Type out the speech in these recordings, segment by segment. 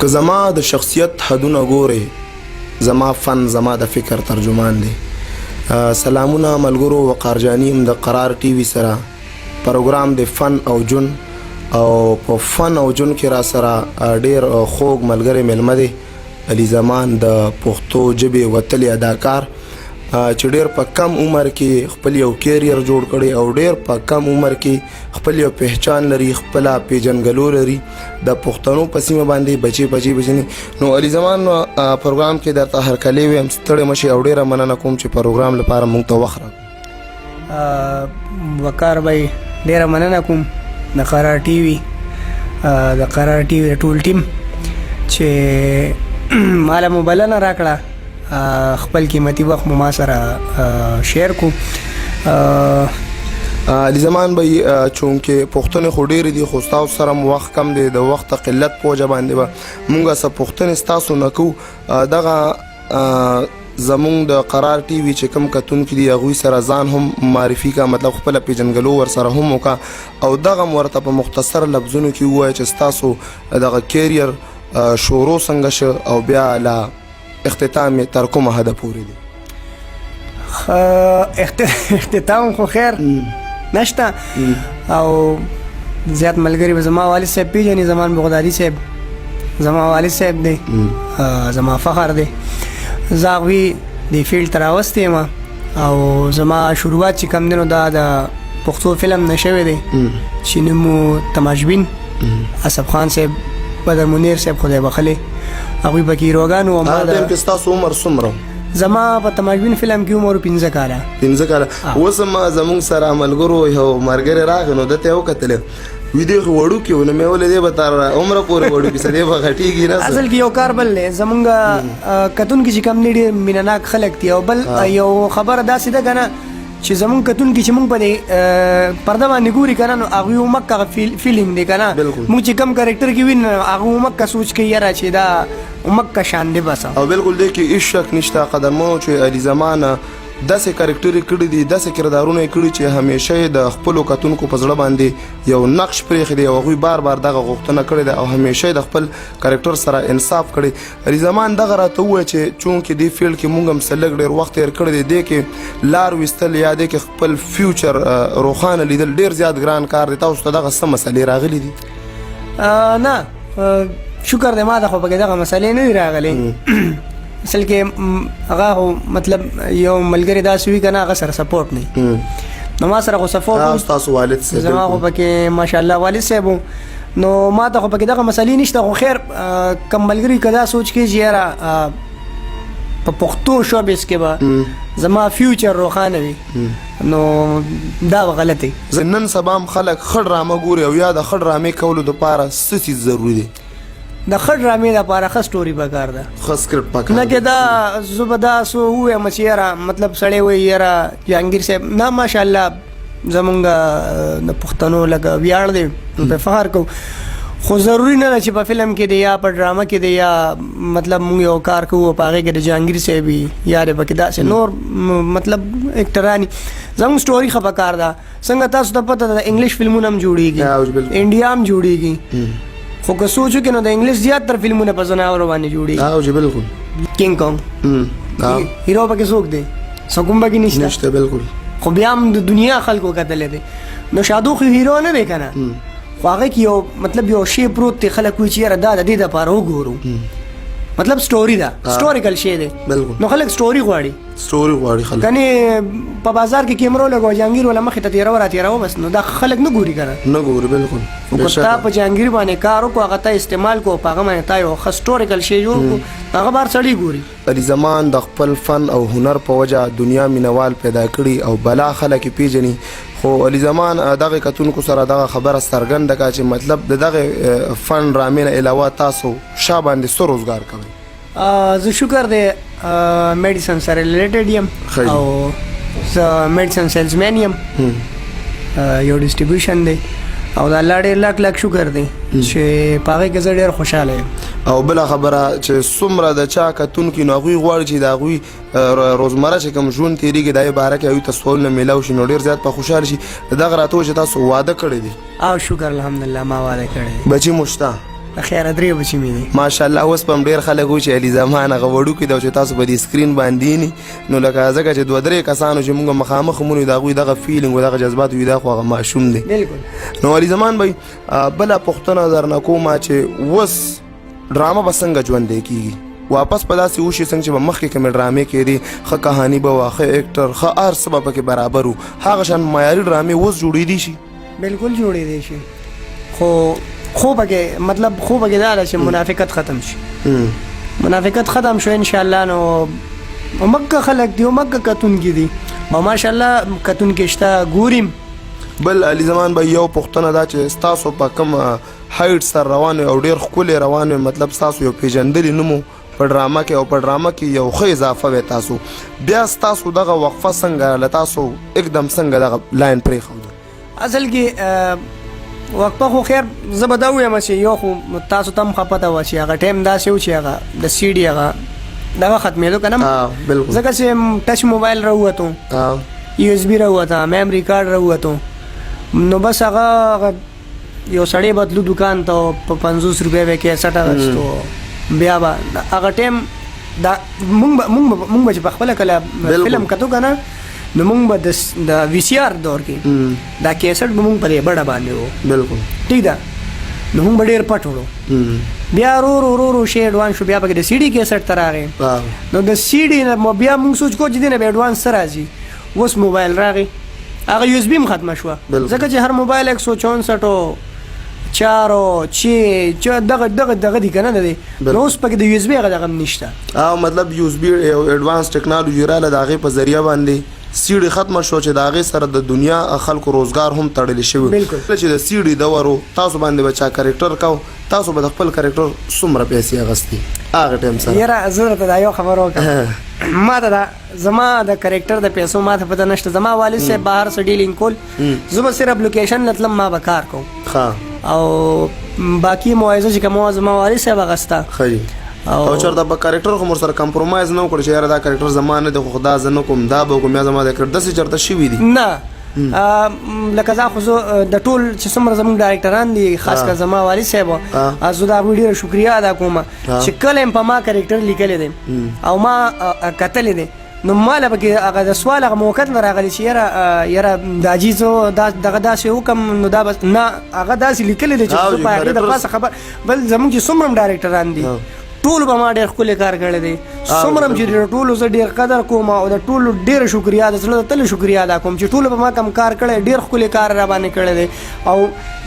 که زما د شخصیت حدونه ګورې، زما فن زما د فکر ترجمان دی. سلامونه ملګرو، وقار جاني یم د قرار ټي وي سره پروګرام د فن او جون، او په فن او جون کې را سره ډیر خوږ ملګری میلمه دی علي زمان د پښتو ژبې وتلی اداکار چې ډیر په کم عمر کې خپل یو کیریر جوړ کړي او ډیر په کم عمر کې خپل یو پہچان لري، خپل پیژنګلو لري د پښتنو په سیمه باندې بچي. نو علي زمان پروګرام کې درته هرکلی ویم، ستړی مشي او ډیره مننه کوم چې پروګرام لپاره موږ ته وخت راکړ. وقار بھائی ډیره مننه کوم د قرار ټي وي ټول ټیم چې مالا مو بلنه راکړه، خپل قیمتي وخت مو ما سره شیر کو. علي زمان بھائی چونکې پښتنې خو ډېرې دي، خو ستاسو سره مو وخت کم دی، د وخت قلت په وجه باندې به مونږ څه پوښتنې ستاسو نه کوو. دغه زمونږ د قرار ټي وي چې کوم کتونکي دي هغوی سره ځان هم معرفي کا، مطلب خپله پیژنګلو ورسره هم وکړه او دغه ورته په مختصر لفظونو کې ووایه چې ستاسو دغه کیریر شروع څنګه شه او بیا لا اختتام تر کومه حده پورې دی. اختتام خو خیر نشته او زیات ملګري به زما والد صاحب پیژني، زمان بغدادي صاحب زما والد صاحب دی، زما فخر دی. زه هغوی د فیلډ ته راوستی یم او زما شروعات چې کوم دی نو دا د پښتو فلم نه شوی دی چې نوم مو تماشبین، اسف خان صاحب، بدر منیر صاحب خدای بخلي، هغوی پکې هیروګان وو. هغه ټایم کې ستاسو عمر څومره؟ زما په تماشبین فلم کې عمر 15 کاله. 15 کاله. اوس هم زموږ سره ملګرو یو ملګری راغی نو ده ته یې وکتلې ویډیو خو وړوکې و، نو مې ویلې دی به تر عمره پورې وړوکې څه دی به غټېږي نه. اصل کې یو کار بل دی زمونږ کتونکي چې کوم ډېر مینهناک خلک دي، او بل یو خبره داسې ده که نه چې زمونږ کتونکي چې مونږ په دې پرده باندې ګوري که نه نو هغوی همک هغه فیلینګ دی که نه، مونږ چې کم کرکټر کې وینو هغه همک سوچ کوي یاره چې دا همک شان دی بس. او بالکل دی کې هېڅ شک نشته قدرمنو چې علي زمان داسې کرکټر یې کړي دي، داسې کردارونه یې کړي چې همیشه یې د خپلو کتونکو په زړه باندې یو نقش پرېښی دی او هغوی بار بار دغه غوښتنه کړې ده او همیشه یې د خپل کرکټر سره انصاف کړی. علي زمان دغه راته ووایه چې چونکې دې فیلډ کې مونږ هم څه لږ ډېر وخت تېر کړی دی، دې کې لار ویستل یا دې کې خپل فیوچر روښانه لیدل ډېر زیات ګران کار دی. تاسو ته دغه څه مسلې راغلي دي؟ نه شکر دی ما ته خو پکې دغه مسلې نه دي راغلې. اصل کې هغه مطلب یو ملګری داسې وي که نه هغه سره سپورټ نه نو ما سره خو سپورټ ستاسو والد صاحب زما خو پکې ماشاءالله والد صاحب نو ما ته خو پکې دغه مسلې نشته. خو خیر کم ملګري که دا سوچ کوي چې یاره په پښتو شوبیز کې به زما فیوچر روښانه وي نو دا به غلط دی. نن سبا هم خلک ښه ډرامه ګوري او یا د ښه ډرامې کولو دپاره څه څیز ضروري دی؟ د ښه ډرامې دپاره ښه سټوري پکار ده، ښه سکرپټ پکار نه کې دا زه به دا څه ووایم چې یاره مطلب سړی وایي یاره جهانګیر صاحب نه ماشاءالله زمونږ د پښتنو لکه ویاړ دی په فخر کوو، خو ضروري نه ده چې په فلم کې دی یا په ډرامه کې دی یا مطلب مونږ یو کار کوو په هغې کې د جهانګیر صاحب وي یا د پکې داسې نور مطلب اکټراني. زمونږ سټوري ښه پکار ده. څنګه تاسو ته پته ده انګلیش فلمونه هم جوړېږي، انډیا هم جوړېږي، خو که سوچو کې نو د انګلیش زیاتره فلمونه په ځناورو باندې جوړېږي. بالکل. کینګ کانګ هیرو پکې څوک دی؟ څوک هم پکې نشته. بالکل. خو بیا هم د دنیا خلکو کتلی دی. نو شادو خو هیرو نه دی که نه، خو هغه کې یو مطلب یو شی پروت دی، خلک وایي چې یاره دا د دې دپاره وګورو، مطلب سټوري ده، سټوریکل شی دی. نو خلک سټوري غواړي خلک کنې په بازار کې کیمرو لګو جهانګیر ولا مخې ته تیروه بس نو دا خلک نه ګوري که نه ګوري. بالکل. خو که تا په جهانګیر باندې کار وکړو هغه ته استعمال کړو په هغه باندې تا یو ښه سټوریکل شی جوړ کړو هغه بار سړی ګوري. علي زمان د خپل فن او هنر په وجه دنیا مینوال پیدا کړي او بلا خلک یې پیژني. خو علي زمان دغه کتونکو سره دغه خبره څرګنده کړه چې مطلب د دغه فن ډرامې نه علاوه تاسو شا باندې څه روزګار کوئ؟ زه شکر دی میډیسن سره ریلیټډ یم او زه میډیسن سیلزمین یم، یو ډسټریبیوشن دی او د الله ډېر لاک لاک شکر دی چې په هغې کې زه ډېر خوشحاله یم. او بله خبره چې څومره د چا کتونکي نو هغوی غواړي چې د هغوی روزمره چې کوم ژوند تېرېږي د هغې باره کې هغوی ته سوالونه میلاو شي نو ډېر زیات په خوشحاله شي. دغه راته چې تاسو واده کړی دی؟ او شکر الحمدلله ما واده کړی دی. بچي مو شته؟ خیر درې بچی مې دي ماشاءالله. اوس په ډیر خلک و چې علي زمان هغه وړو کې دا چې تاسو په دې سکرین باندې ني نو لکه ځکه چې دوه درې کسانو چې موږ مخامخ مونږ دا غوي دغه فیلینګ او دغه جذبات وي دا خو هغه ماشوم دي. بالکل. نو علي زمان بھائی بل پښتنه درنه کومه چې وس ډرامه بسنګ ژوند دی کیږي واپس په داسې وشي څنګه چې مخکې کوم ډرامې کې دي ښه کہانی به واخه اکټر ښه هر سبب کې برابر وو هغه شان معیاري ډرامې اوس جوړې دي شي بالکل جوړې دي شي خو بګه مطلب خو بګه دا چې منافقت ختم شي منافقت ختم شو ان شاء الله. نو مکه خلک دی مکه کتون کې دي ماشاء الله کتون کې شته ګوریم. بل علي زمان به یو پښتنه دا چې تاسو په کوم هایټ سره روان او ډیر خولي روان مطلب تاسو یو پیژندل نمو په ډراما کې او په ډراما کې یو ښه اضافه وي تاسو بیا تاسو دغه وقفه څنګه لتاسو एकदम څنګه دغه لاین پرې خو اصل کې وقفه خو خیر زبدا وې مې یو خو تاسو تم خپته و چې هغه ټیم دا شو چې هغه د سی ډي هغه دغه ختمېدو کنه بالکل ځکه چې ټچ موبایل راووتو یو اس بي راووته میموري کارت راووتو نو بس هغه یو سړی بدلو دکان ته په 50 روپیا کې 60 راستو بیا با هغه ټیم دا مونږ به په خپل کله فلم کتو کنه نو مونږ به د وی سی آر دور کې دا کیسټ به مونږ په بڑا باندې وو بالکل ټیک ده نو مونږ ډیر پټوړو بیا رو شی ایڈوانس شو بیا په د سی ډي کیسټ تر راغی نو د سی ډي نه بیا مونږ سوچ کو چې دینه به ایڈوانس سره راځي اوس موبایل راغی هغه یو اس بي ختم شو ځکه چې هر موبایل 164 چارو چې دغه دي کنه دي نو اوس پکې د یو اس بي هغه نشته او مطلب یو اس بي او ایڈوانس ټیکنالوژي را لداغه په ذریعہ باندې سیډي ختم شو چې داغه سره د دنیا خلکو روزګار هم تړل شوی چې د سیډي دورو تاسو باندې بچا کریکټر کو تاسو به خپل کریکټر څومره پیسې اغستی هغه ټیم سره یاره ضرورت دا یو خبرو ما ته زما د کریکټر د پیسو ما ته پته نشته زما والد صاحب بهر سره ډیلینګ کول زما صرف لوکیشن لطلب ما بکار کوم او باقی موایزه چې کوم زما والد صاحب غستا خی او چرته په کریکټر خو مر سره کمپرمایز نه وکړ چې یاره دا کریکټر زمانه د خدا زنه کوم دا به کوم زما د کریکټر داسې چرته شي وي دي نه لکه دا خو د ټول چې څومره زموږ ډایرکټران دي خاص کر زما والد صاحب زه دا ډیر شکریا ادا کوم چې کله په ما کریکټر لیکل دي او ما کتل دي نو مال به هغه د سوال هغه موقت نه راغلی چې یاره د عجیزو دغه داسې حکم نو دا بس نه هغه داسې لیکل دي چې په هغه د پاسه خبر بل زموږ چې څومره ډایرکټران دي ټول به ما ډېر ښکلی کار کړی دی څومره چې ټولو زه ډېر قدر کوم او د ټولو ډېره شکریا د زړه تل شکریا ادا کوم چې ټولو به ما کم کار کړی ډېر ښکلی کار را باندې کړی دی او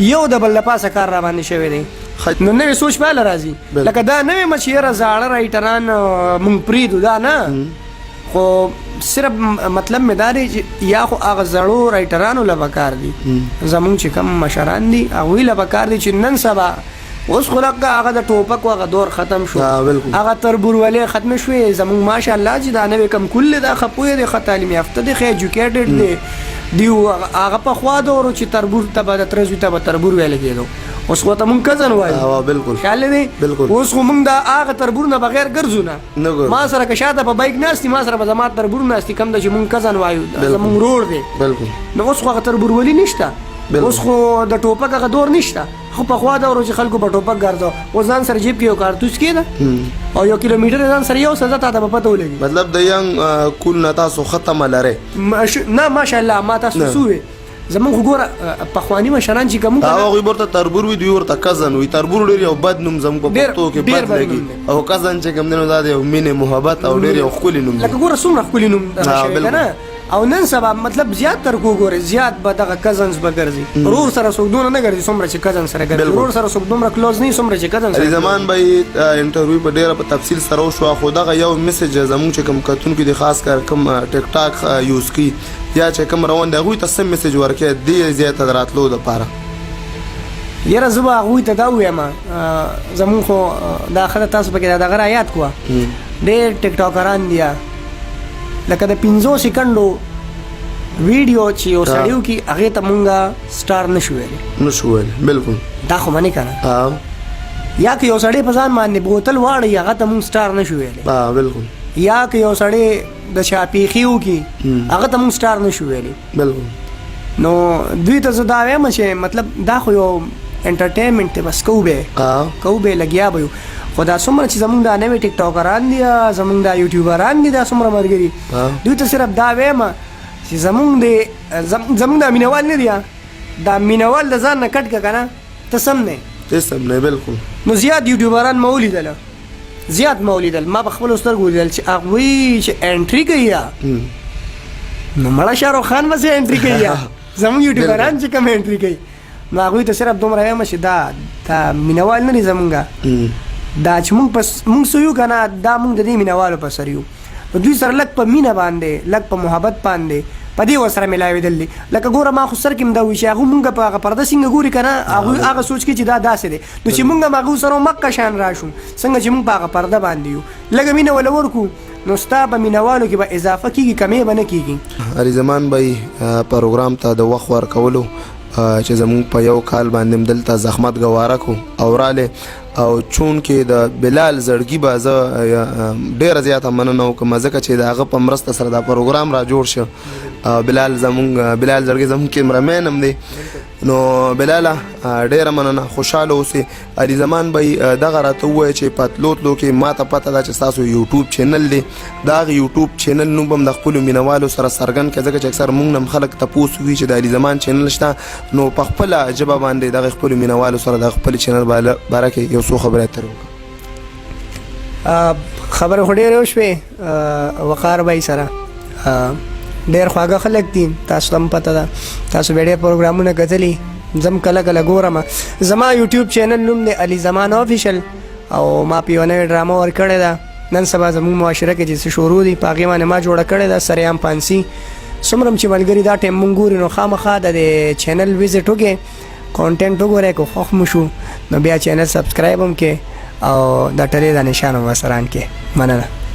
یو د بل لپاسه کار را باندې شوی دی نو نوې سوچ پهله راځي لکه دا نوې مچ یاره زاړه رایټران مونږ پرېږدو دا نه خو صرف مطلب مې دا دی چې یا خو هغه زړو رایټرانو له پکار دي زمونږ چې کوم مشران دي هغوی له پکار دي چې نن سبا اوس خو لکه هغه د ټوپک هغه دور ختم شو هغه تربورولې ختم شوې زمونږ ماشاءالله چې دا نوې کم کل دا خپوی دی ښه تعلیم یافته دی ښه ایجوکیټډ دی دیو هغه په خوا دورو چې تربور ته به د ترزوي ته به تربور ویل کېدو اوس خو ته مونږ کزن وایو بالکل خیال دی اوس خو مونږ د هغه تربور نه بغیر ګرځو نه ما سره که شاته په بایک ناستي ما سره به زما تربور ناستي کم ده چې مونږ کزن وایو زمونږ روډ دی نو اوس خو هغه تربور ولي نشته اوس خو د ټوپک هغه دور نشته خو په خوا دورو چې خلکو په ټوپک ګرځو اوس ځان سره جیب کې یو کارتوس کېده او 1 کیلومتر ځان سره یو سزا ته به پته ولګي مطلب د ینګ کول نه تاسو ختمه لره نه ماشاءالله ما تاسو سوې زمون خو ګوره په خواني مشران چې کوم هغه ورته تربور وي دوی ورته کزن وي تربور ډیر یو بد نوم زمو په پښتو کې بد لګي او کزن چې کوم نه دا یو مینه محبت او ډیر یو خولي نوم لکه ګوره څومره خولي نوم کنه او نن سبا مطلب زیات تر کو ګوره زیات به دغه کزنز به ګرځي رور سره څوک دونه نه ګرځي څومره چې کزن سره ګرځي رور سره څوک دومره کلوز نه څومره چې کزن سره زمان به انټرویو په ډیره په تفصیل سره شو خو دغه یو میسج زموږ چې کوم کتون کې د خاص کر کوم ټیک ټاک یوز کی یا چې کوم روان دی غوي تاسو میسج ورکې دی زیات دراتلو د پاره یره زبا غوي ته دا وایم زمون خو دا خره تاسو پکې دا غره یاد کوه ډېر ټیک ټاکران دي لکه د 15 سکندو ویډیو چې یو سړیو کې هغه ته مونږه سٹار نشو ویل بالکل دا خو مانی کنه یا که یو سړی په ځان باندې بوتل واړی هغه ته مونږ سٹار نشو ویل بالکل یا که یو سړی د شاپیخیو کې هغه ته مونږ سٹار نشو ویل بالکل نو دوی ته زدا وایم چې مطلب دا خو یو انټرټینمنت ته بس کو به لګیا به خدا څومره چې زمونږ د نوې ټیک ټاکران دي زمونږ د یوټیوبران دي دا څومره مرګري دوی ته صرف دا وایم چې زمونږ د مینوال نه دي دا مینوال د ځان نه کټ که کنه ته سم نه بالکل نو زیات یوټیوبران ما ولیدل ما په خپلو سترګو ولیدل چې هغوی چې انټري کوي نو مړه شاهرخ خان به څه انټري کوي زمونږ یوټیوبران چې کوم انټري کوي نو هغوی ته صرف دومره وایم چې دا مینوال نه دي زمونږ دا چې مونږ څه یو که نه دا مونږ د دې مینوالو په سر یو دوی سره لږ په مینه باندې لږ په محبت باندې په دې ورسره ملاوېدل دي لکه ګوره ما خو سر کې هم دا وایي چې هغوی مونږ په هغه پرده څنګه ګوري که نه هغوی هغه سوچ کوي چې دا داسې دی نو چې مونږ هم هغوی سره مکه شان راشو څنګه چې مونږ په هغه پرده باندې یو لږه مینه وله ورکو نو ستا په مینوالو کې به اضافه کېږي کمې به نه کېږي علي زمان بھائی پروګرام ته د وخت ورکولو چې زمونږ په یو کال باندې دلته زحمت ګواره کو او راله او چون کې د بلال زړګي به زه ډېره زیاته مننه وکړم ځکه چې د هغه په مرسته سره دا پروګرام را جوړ شو بلال زړګي زمونږ کیمرامین هم دی نو بلاله ډېره مننه خوشحاله اوسې علي زمان بھائی دغه راته ووایه چې په تلو کې ما ته پته ده چې ستاسو یوټیوب چینل دی د هغه یوټیوب چینل نوم به هم د خپلو مینوالو سره څرګند کړه ځکه چې اکثر موږ نه هم خلک تپوس وي چې د علي زمان چینل شته نو په خپله ژبه باندې دغه خپلو مینوالو سره د خپل چینل باره کې یو څو خبرې اترې وکړه خبرې خو ډېرې وشوې وقار بھائی سره ډېر خواږه خلک دي تاسو ته هم پته ده تاسو به ډېر پروګرامونه کتلي زم کله کله ګورم زما یوټیوب چینل نوم دی علي زمان آفیشل او ما په یو نوې ډرامه ورکړې ده نن سبا زموږ معاشره کې چې څه شروع دي په هغې باندې ما جوړه کړې ده سریام پانسي څومره چې ملګري دا ټایم مونږ ګوري نو خامخا د چینل وزټ وکړئ کانټینټ وګورئ که خوښ مو شو نو بیا چینل سبسکرایب هم کې او دا ټلې دا نشان هم ورسره ان کې مننه